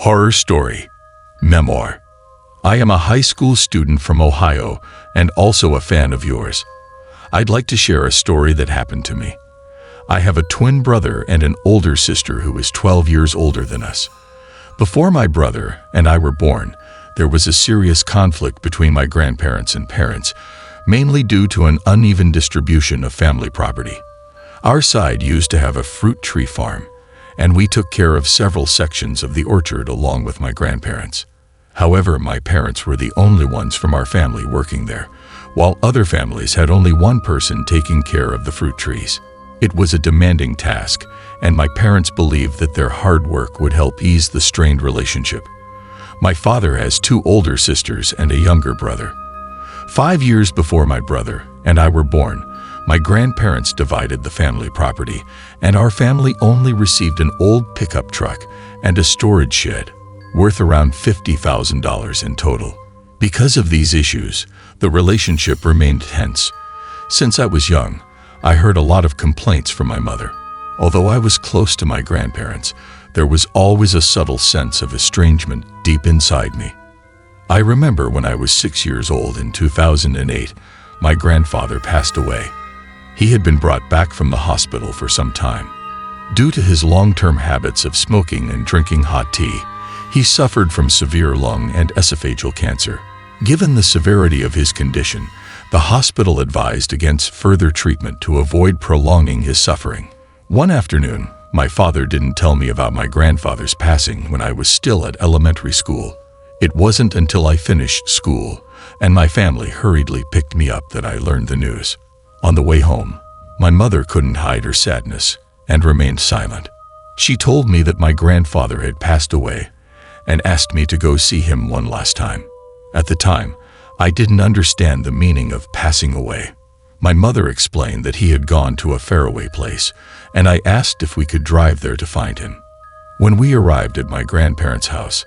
Horror story. Memoir. I am a high school student from Ohio and also a fan of yours. I'd like to share a story that happened to me. I have a twin brother and an older sister who is 12 years older than us. Before my brother and I were born, there was a serious conflict between my grandparents and parents, mainly due to an uneven distribution of family property. Our side used to have a fruit tree farm, and we took care of several sections of the orchard along with my grandparents. However, my parents were the only ones from our family working there, while other families had only one person taking care of the fruit trees. It was a demanding task, and my parents believed that their hard work would help ease the strained relationship. My father has two older sisters and a younger brother. 5 years before my brother and I were born, my grandparents divided the family property, and our family only received an old pickup truck and a storage shed, worth around $50,000 in total. Because of these issues, the relationship remained tense. Since I was young, I heard a lot of complaints from my mother. Although I was close to my grandparents, there was always a subtle sense of estrangement deep inside me. I remember when I was 6 years old in 2008, my grandfather passed away. He had been brought back from the hospital for some time. Due to his long-term habits of smoking and drinking hot tea, he suffered from severe lung and esophageal cancer. Given the severity of his condition, the hospital advised against further treatment to avoid prolonging his suffering. One afternoon, my father didn't tell me about my grandfather's passing when I was still at elementary school. It wasn't until I finished school and my family hurriedly picked me up that I learned the news. On the way home, my mother couldn't hide her sadness and remained silent. She told me that my grandfather had passed away and asked me to go see him one last time. At the time, I didn't understand the meaning of passing away. My mother explained that he had gone to a faraway place, and I asked if we could drive there to find him. When we arrived at my grandparents' house,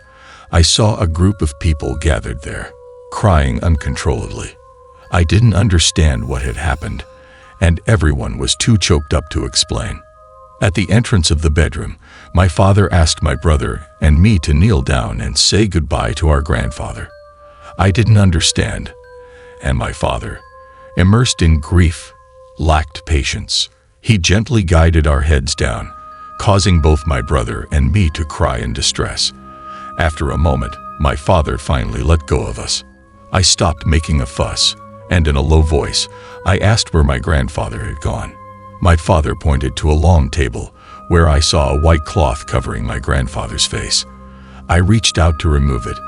I saw a group of people gathered there, crying uncontrollably. I didn't understand what had happened, and everyone was too choked up to explain. At the entrance of the bedroom, my father asked my brother and me to kneel down and say goodbye to our grandfather. I didn't understand, and my father, immersed in grief, lacked patience. He gently guided our heads down, causing both my brother and me to cry in distress. After a moment, my father finally let go of us. I stopped making a fuss, and in a low voice, I asked where my grandfather had gone. My father pointed to a long table where I saw a white cloth covering my grandfather's face. I reached out to remove it,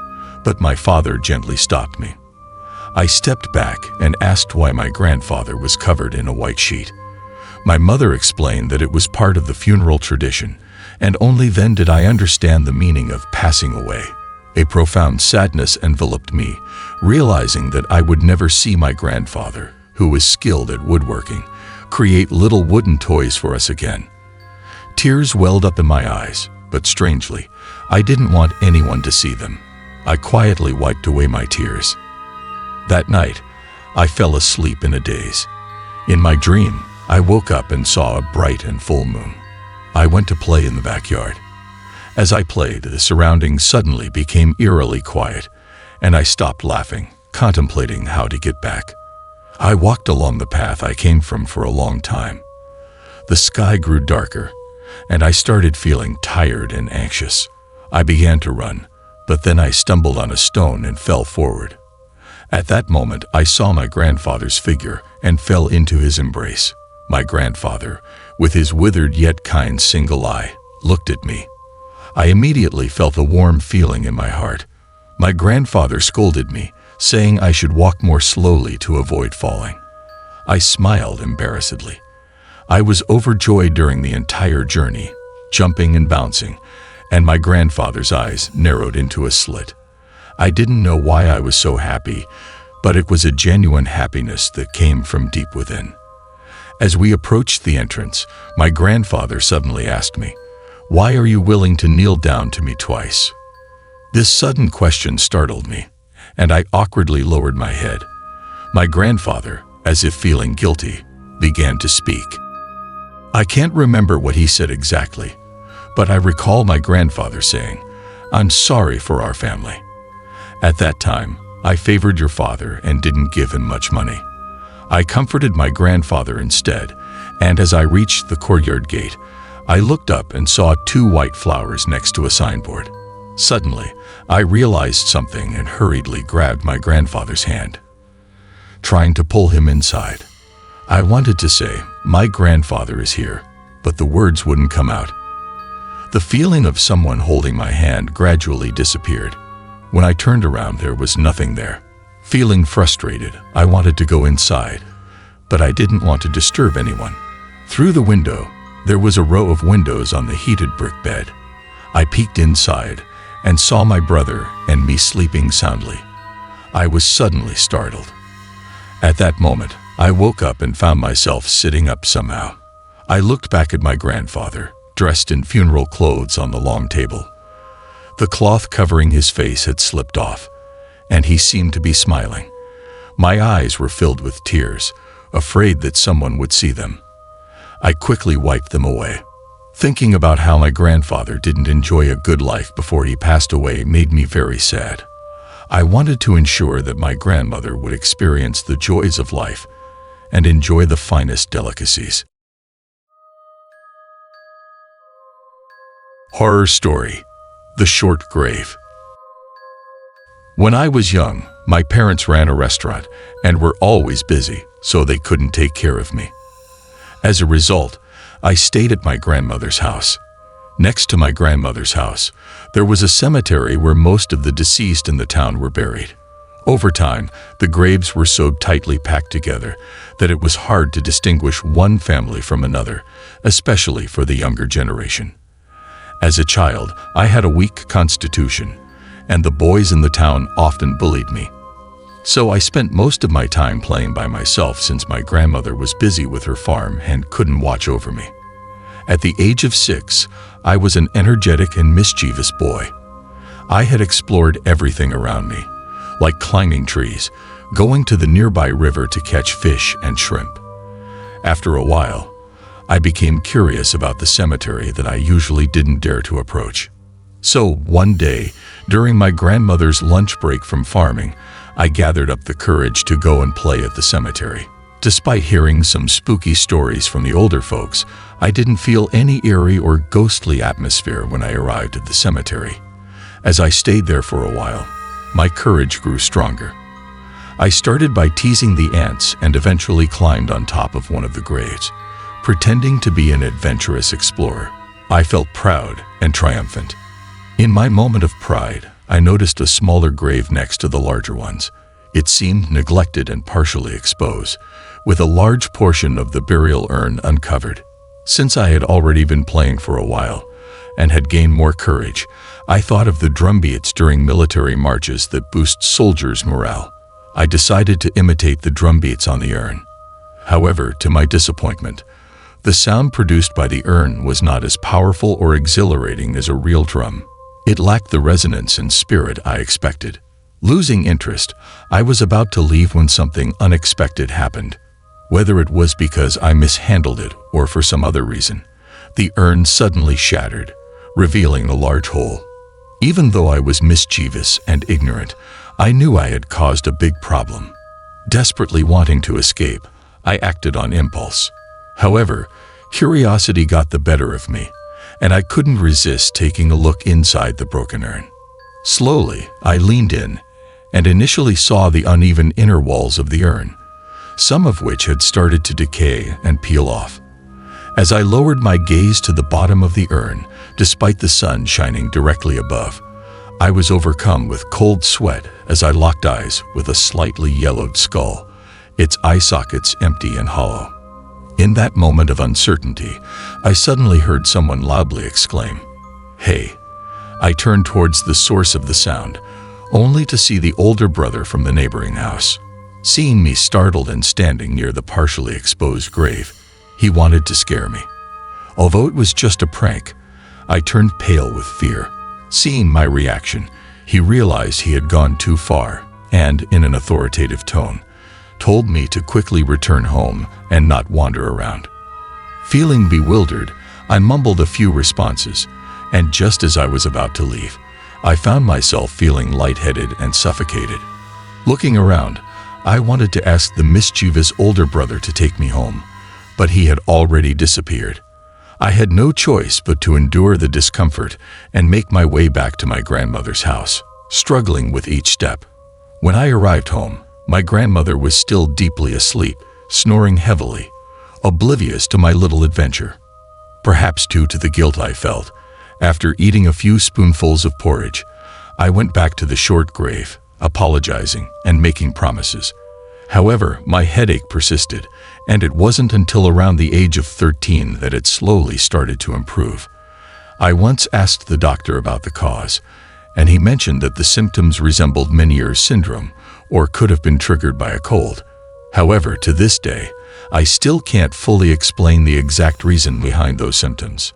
but my father gently stopped me. I stepped back and asked why my grandfather was covered in a white sheet. My mother explained that it was part of the funeral tradition, and only then did I understand the meaning of passing away. A profound sadness enveloped me, realizing that I would never see my grandfather, who was skilled at woodworking, create little wooden toys for us again. Tears welled up in my eyes, but strangely, I didn't want anyone to see them. I quietly wiped away my tears. That night, I fell asleep in a daze. In my dream, I woke up and saw a bright and full moon. I went to play in the backyard. As I played, the surroundings suddenly became eerily quiet, and I stopped laughing, contemplating how to get back. I walked along the path I came from for a long time. The sky grew darker, and I started feeling tired and anxious. I began to run, but then I stumbled on a stone and fell forward. At that moment, I saw my grandfather's figure and fell into his embrace. My grandfather, with his withered yet kind single eye, looked at me. I immediately felt a warm feeling in my heart. My grandfather scolded me, saying I should walk more slowly to avoid falling. I smiled embarrassedly. I was overjoyed during the entire journey, jumping and bouncing, and my grandfather's eyes narrowed into a slit. I didn't know why I was so happy, but it was a genuine happiness that came from deep within. As we approached the entrance, my grandfather suddenly asked me, "Why are you willing to kneel down to me twice?" This sudden question startled me, and I awkwardly lowered my head. My grandfather, as if feeling guilty, began to speak. I can't remember what he said exactly, but I recall my grandfather saying, I'm sorry for our family. At that time, I favored your father and didn't give him much money. I comforted my grandfather instead, and as I reached the courtyard gate, I looked up and saw 2 white flowers next to a signboard. Suddenly, I realized something and hurriedly grabbed my grandfather's hand, trying to pull him inside. I wanted to say, "My grandfather is here," but the words wouldn't come out. The feeling of someone holding my hand gradually disappeared. When I turned around, there was nothing there. Feeling frustrated, I wanted to go inside, but I didn't want to disturb anyone. Through the window, there was a row of windows on the heated brick bed. I peeked inside and saw my brother and me sleeping soundly. I was suddenly startled. At that moment, I woke up and found myself sitting up somehow. I looked back at my grandfather, dressed in funeral clothes on the long table. The cloth covering his face had slipped off, and he seemed to be smiling. My eyes were filled with tears, afraid that someone would see them. I quickly wiped them away. Thinking about how my grandfather didn't enjoy a good life before he passed away made me very sad. I wanted to ensure that my grandmother would experience the joys of life and enjoy the finest delicacies. Horror story: The Short Grave. When I was young, my parents ran a restaurant and were always busy, so they couldn't take care of me. As a result, I stayed at my grandmother's house. Next to my grandmother's house, there was a cemetery where most of the deceased in the town were buried. Over time, the graves were so tightly packed together that it was hard to distinguish one family from another, especially for the younger generation. As a child, I had a weak constitution, and the boys in the town often bullied me. So I spent most of my time playing by myself since my grandmother was busy with her farm and couldn't watch over me. At the age of 6, I was an energetic and mischievous boy. I had explored everything around me, like climbing trees, going to the nearby river to catch fish and shrimp. After a while, I became curious about the cemetery that I usually didn't dare to approach. So one day, during my grandmother's lunch break from farming, I gathered up the courage to go and play at the cemetery. Despite hearing some spooky stories from the older folks, I didn't feel any eerie or ghostly atmosphere when I arrived at the cemetery. As I stayed there for a while, my courage grew stronger. I started by teasing the ants and eventually climbed on top of one of the graves, pretending to be an adventurous explorer. I felt proud and triumphant. In my moment of pride, I noticed a smaller grave next to the larger ones. It seemed neglected and partially exposed, with a large portion of the burial urn uncovered. Since I had already been playing for a while and had gained more courage, I thought of the drum beats during military marches that boost soldiers' morale. I decided to imitate the drum beats on the urn. However, to my disappointment, the sound produced by the urn was not as powerful or exhilarating as a real drum. It lacked the resonance and spirit I expected. Losing interest, I was about to leave when something unexpected happened. Whether it was because I mishandled it or for some other reason, the urn suddenly shattered, revealing a large hole. Even though I was mischievous and ignorant, I knew I had caused a big problem. Desperately wanting to escape, I acted on impulse. However, curiosity got the better of me, and I couldn't resist taking a look inside the broken urn. Slowly, I leaned in and initially saw the uneven inner walls of the urn, some of which had started to decay and peel off. As I lowered my gaze to the bottom of the urn, despite the sun shining directly above, I was overcome with cold sweat as I locked eyes with a slightly yellowed skull, its eye sockets empty and hollow. In that moment of uncertainty, I suddenly heard someone loudly exclaim, "Hey!" I turned towards the source of the sound, only to see the older brother from the neighboring house. Seeing me startled and standing near the partially exposed grave, he wanted to scare me. Although it was just a prank, I turned pale with fear. Seeing my reaction, he realized he had gone too far and, in an authoritative tone, told me to quickly return home and not wander around. Feeling bewildered, I mumbled a few responses, and just as I was about to leave, I found myself feeling lightheaded and suffocated. Looking around, I wanted to ask the mischievous older brother to take me home, but he had already disappeared. I had no choice but to endure the discomfort and make my way back to my grandmother's house, struggling with each step. When I arrived home, my grandmother was still deeply asleep, snoring heavily, oblivious to my little adventure. Perhaps due to the guilt I felt, after eating a few spoonfuls of porridge, I went back to the short grave, apologizing and making promises. However, my headache persisted, and it wasn't until around the age of 13 that it slowly started to improve. I once asked the doctor about the cause, and he mentioned that the symptoms resembled Meniere's syndrome, or could have been triggered by a cold. However, to this day, I still can't fully explain the exact reason behind those symptoms.